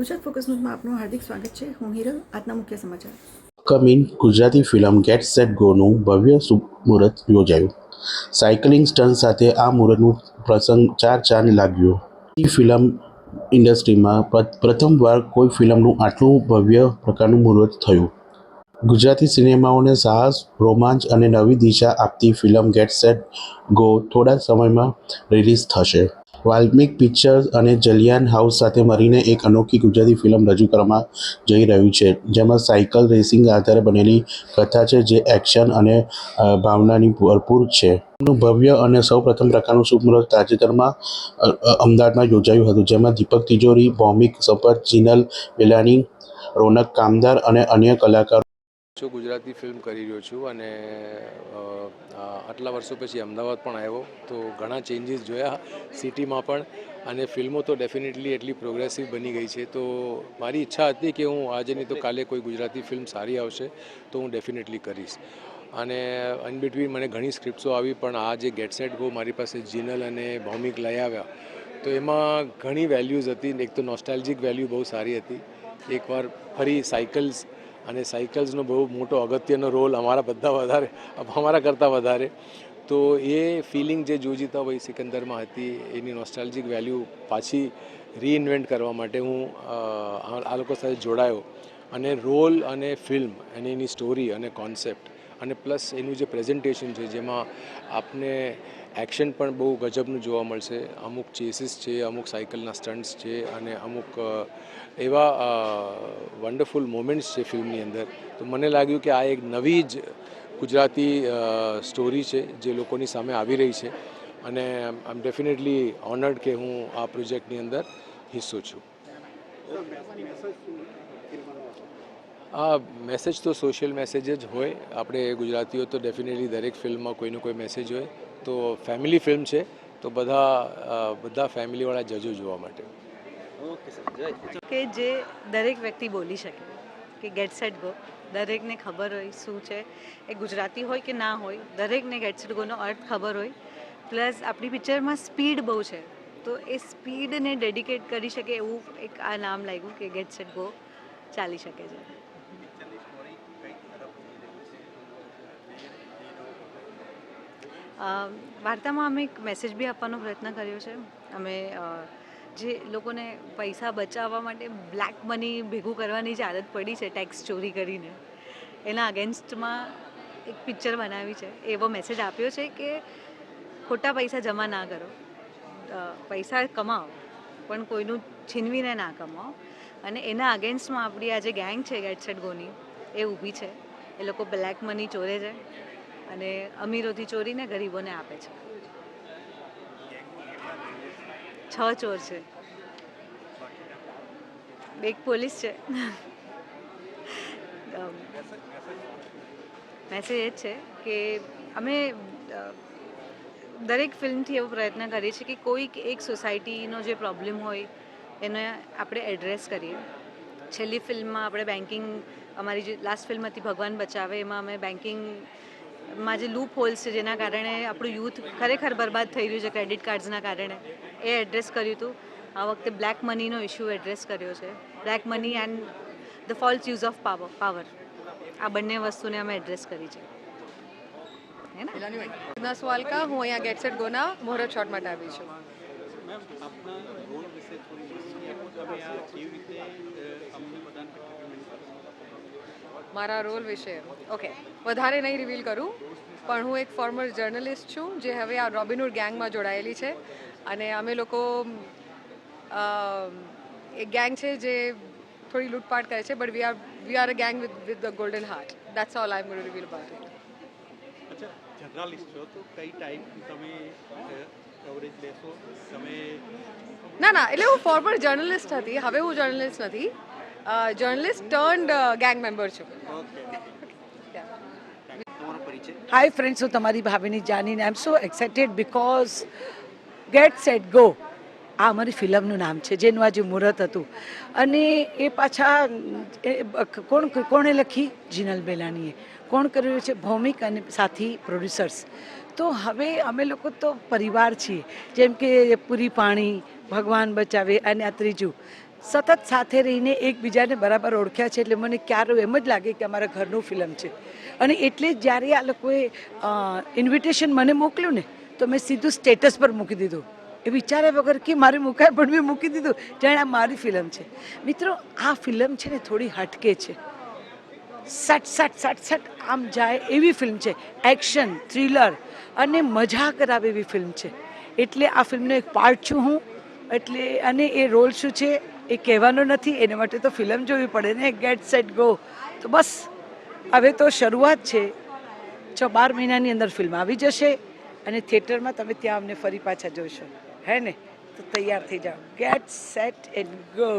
Gujarat focus ન્યૂઝમાં આપનું હાર્દિક સ્વાગત છે. હું હિરલ. આજના મુખ્ય સમાચાર. Coming Gujarati film get set ગોનું ભવ્ય મુહૂર્ત યોજાયું. સાયકલિંગ સ્ટન્ટ સાથે આ મુહૂર્તનું પ્રસંગ ચાર લાગ્યો. ફિલ્મ ઇન્ડસ્ટ્રીમાં પ્રથમવાર કોઈ ફિલ્મનું આટલું ભવ્ય પ્રકારનું મુહૂર્ત થયું. ગુજરાતી સિનેમાઓને સાહસ, રોમાંચ અને નવી દિશા આપતી ફિલ્મ ગેટ સેટ ગો થોડા સમયમાં રિલીઝ થશે. વાલ્મિક પિક્ચર્સ અને જલિયાન હાઉસ સાથે મળીને એક અનોખી ગુજરાતી ફિલ્મ રજૂ કરવામાં જઈ રહ્યું છે, જેમાં સાયકલ રેસિંગ આધારે બનેલી કથા છે જે એક્શન અને ભાવનાની ભરપૂર છે. ભવ્ય અને સૌપ્રથમ પ્રકારનું શુભમુહૂર્ત તાજેતરમાં અમદાવાદમાં યોજાયું હતું, જેમાં દીપક તિજોરી, ભૌમિક સંપત, જીનલ બેલાની, રોનક કામદાર અને અન્ય કલાકારો. ગુજરાતી ફિલ્મ કરી રહ્યો છું અને આટલા વર્ષો પછી અમદાવાદ પણ આવ્યો તો ઘણા ચેન્જીસ જોયા સિટીમાં પણ, અને ફિલ્મો તો ડેફિનેટલી એટલી પ્રોગ્રેસિવ બની ગઈ છે. તો મારી ઈચ્છા હતી કે હું આજે નહીં તો કાલે કોઈ ગુજરાતી ફિલ્મ સારી આવશે તો હું ડેફિનેટલી કરીશ. અને ઇન બિટવીન મને ઘણી સ્ક્રિપ્ટ્સો આવી, પણ આ જે ગેટ સેટ ગો મારી પાસે જીનલ અને ભૌમિક લઈ આવ્યા તો એમાં ઘણી વેલ્યુઝ હતી. એક તો નોસ્ટાલ્જિક વેલ્યુ બહુ સારી હતી. એકવાર ફરી સાયકલ્સ અને સાયકલ્સનો બહુ મોટો અગત્યનો રોલ અમારા કરતાં વધારે, તો એ ફિલિંગ જે જુજીતા ભાઈ સિકંદરમાં હતી એની નોસ્ટાલ્જિક વેલ્યુ પાછી રીઇન્વેન્ટ કરવા માટે હું આ લોકો સાથે જોડાયો. અને રોલ અને ફિલ્મ અને એની સ્ટોરી અને કોન્સેપ્ટ અને પ્લસ એનું જે પ્રેઝન્ટેશન છે જેમાં આપને એક્શન પણ બહુ ગજબનું જોવા મળશે. અમુક ચેસીસ છે, અમુક સાયકલના સ્ટન્ટ્સ છે અને અમુક એવા વન્ડરફુલ મોમેન્ટ્સ છે ફિલ્મની અંદર. તો મને લાગ્યું કે આ એક નવી જ ગુજરાતી સ્ટોરી છે જે લોકોની સામે આવી રહી છે, અને આઈ એમ ડેફિનેટલી ઓનર્ડ કે હું આ પ્રોજેક્ટની અંદર હિસ્સો છું. આ મેસેજ તો સોશિયલ મેસેજ જ હોય. આપણે ગુજરાતીઓ તો ડેફિનેટલી દરેક ફિલ્મમાં કોઈનો કોઈ મેસેજ હોય. તો ફેમિલી ફિલ્મ છે તો બધા ફેમિલીવાળા જજો જોવા માટે. કે જે દરેક વ્યક્તિ બોલી શકે કે ગેટ સેટ ગો દરેકને ખબર હોય શું છે. એ ગુજરાતી હોય કે ના હોય, દરેકને ગેટ સેટ ગોનો અર્થ ખબર હોય. પ્લસ આપણી પિક્ચરમાં સ્પીડ બહુ છે તો એ સ્પીડને ડેડિકેટ કરી શકે એવું એક આ નામ લાગ્યું કે ગેટ સેટ ગો ચાલી શકે છે. વાર્તામાં અમે એક મેસેજ બી આપવાનો પ્રયત્ન કર્યો છે. અમે જે લોકોને પૈસા બચાવવા માટે બ્લેક મની ભેગું કરવાની જે આદત પડી છે ટેક્સ ચોરી કરીને, એના અગેન્સ્ટમાં એક પિક્ચર બનાવી છે. એવો મેસેજ આપ્યો છે કે ખોટા પૈસા જમા ના કરો, પૈસા કમાઓ પણ કોઈનું છીનવીને ના કમાઓ. અને એના અગેન્સ્ટમાં આપણી આ જે ગેંગ છે ગેટ સેટ ગોની એ ઊભી છે. એ લોકો બ્લેક મની ચોરે છે અને અમીરોથી ચોરીને ગરીબોને આપે છે. 6 ચોર છે, એક પોલીસ છે. મેસેજ એ જ છે કે અમે દરેક ફિલ્મથી એવો પ્રયત્ન કરીએ છીએ કે કોઈક એક સોસાયટીનો જે પ્રોબ્લેમ હોય એને આપણે એડ્રેસ કરીએ. છેલ્લી ફિલ્મમાં આપણે બેન્કિંગ, અમારી જે લાસ્ટ ફિલ્મ હતી ભગવાન બચાવે, એમાં અમે બેન્કિંગમાં જે લૂપ હોલ્સ છે જેના કારણે આપણું યુથ ખરેખર બરબાદ થઈ રહ્યું છે ક્રેડિટ કાર્ડ્સના કારણે, એ એડ્રેસ કર્યું હતું. આ વખતે બ્લેક મનીનો ઇશ્યુ એડ્રેસ કર્યો છે. Black money and the false use of power, આ બંને વસ્તુને અમે એડ્રેસ કરી છે. ના સવાલ કા હું અહીંયા ગેટ સેટ ગોના મુહૂર્ત શોટ માટે આવી છું. મારા રોલ વિશે ઓકે, વધારે નહીં રિવીલ કરું, પણ હું એક ફોર્મર જર્નલિસ્ટ છું જે હવે આ રોબિનહૂડ ગેંગમાં જોડાયેલી છે. અને અમે લોકો એક ગેંગ છે જે થોડી લૂંટપાટ કરે છે, but we are a gang with the golden heart. That's all I am going to reveal about it. અચ્છા, જર્નલિસ્ટ છો તો કઈ ટાઈપ તમે કવરેજ લેશો તમે? ના, એટલે હું ફોર્મર જર્નલિસ્ટ હતી, હવે હું જર્નલિસ્ટ નથી. જર્નલિસ્ટ ટર્ન્ડ ગેંગ મેમ્બર છું. હાય ફ્રેન્ડ્સ, હું તમારી ભાવિની જાનીને I am so excited because get set go આ અમારી ફિલ્મનું નામ છે, જેનું આજે મુહૂર્ત હતું. અને એ પાછા કોણે લખી? જીનલ બેલાનીએ. કોણ કર્યું છે? ભૌમિક અને સાથી પ્રોડ્યુસર્સ. તો હવે અમે લોકો તો પરિવાર છીએ, જેમ કે પૂરી પાણી, ભગવાન બચાવે અને આ ત્રીજું સતત સાથે રહીને એકબીજાને બરાબર ઓળખ્યા છે એટલે મને ક્યારે એમ જ લાગે કે અમારા ઘરનું ફિલ્મ છે. અને એટલે જ જ્યારે આ લોકોએ ઇન્વિટેશન મને મોકલ્યું ને તો મેં સીધું સ્ટેટસ પર મૂકી દીધું. એ વિચાર્યા વગર કે મારે મુકાય પણ મેં મૂકી દીધું જાણે આ મારી ફિલ્મ છે. મિત્રો આ ફિલ્મ છે ને થોડી હટકે છે. સટ સટ સટ સટ આમ જાય એવી ફિલ્મ છે. એક્શન થ્રિલર અને મજા કરાવે એવી ફિલ્મ છે. એટલે આ ફિલ્મનો એક પાર્ટ છું હું. એટલે અને એ રોલ શું છે એ કહેવાનો નથી, એના માટે તો ફિલ્મ જોવી પડે ને. Get set go. તો બસ હવે તો શરૂઆત છે. 12 મહિનાની અંદર ફિલ્મ આવી જશે અને થિયેટરમાં તમે ત્યાં અમને ફરી પાછા જોશો. હે ને? તો તૈયાર થઈ જાઓ. Get set and go.